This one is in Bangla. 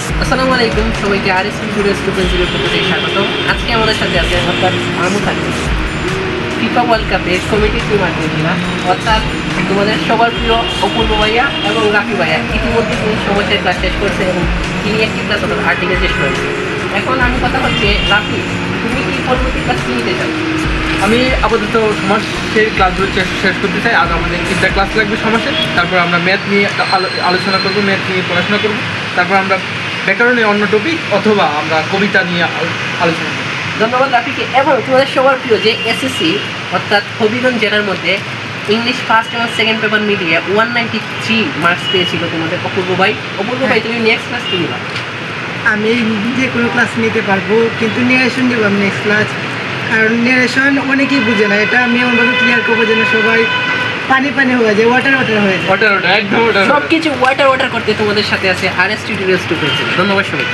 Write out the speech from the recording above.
আসসালামু আলাইকুম সবাইকে আরএস স্টুডিওস 2.0 পর্যন্ত স্বাগত। আজকে আমাদের সাথে আছে অর্থাৎ মাহমুদ হাকিম, ফিফা ওয়ার্ল্ড কাপের কমিটি টিম আর্জেন্টিনা, অর্থাৎ তোমাদের সবার প্রিয় অপূর্ব ভাইয়া এবং রাফি ভাইয়া। ইতিমধ্যে তিনি সমস্যার ক্লাস শেষ করছে এবং তিনি একটি ক্লাস অর্থাৎ আর্টিকেল শেষ করেছে। এখন আমি কথা হচ্ছে, রাফি তুমি কি পরবর্তী ক্লাস কি নিতে চাও? আমি আপাতত সমাজের ক্লাসগুলো শেষ করতে চাই। আজ আমাদের 3টা ক্লাস লাগবে সমাজের, তারপর আমরা ম্যাথ নিয়ে আলোচনা করব, ম্যাথ নিয়ে পড়াশোনা করব, তারপর আমরা ব্যাকরণের অন্য টপিক অথবা আমরা কবিতা নিয়ে আলোচনা করব। ধন্যবাদ রাফিকে। এবং তোমাদের সবার প্রিয় যে এসএসসি অর্থাৎ হবিগঞ্জ জেলার মধ্যে ইংলিশ ফার্স্ট এবং সেকেন্ড পেপার মিলিয়ে 193 মার্কস পেয়েছিল তোমাদের অপূর্ব ভাই। অপূর্ব ভাই তুমি নেক্সট ক্লাস কি নিবা? আমি যে কোনো ক্লাস নিতে পারবো, কিন্তু নিউট্রিশন দিব আমি নেক্সট ক্লাস, কারণ নিউট্রিশন অনেকেই বুঝে না। এটা আমি এমনভাবে ক্লিয়ার করবো যেন সবাই পানি পানি হয়ে যায়, ওয়াটার হয়ে যায়। ওটা একদম ওটা সব কিছু ওয়াটার করতে তোমাদের সাথে আছে আরএস স্টুডিওস 2.0। ধন্যবাদ সবাই।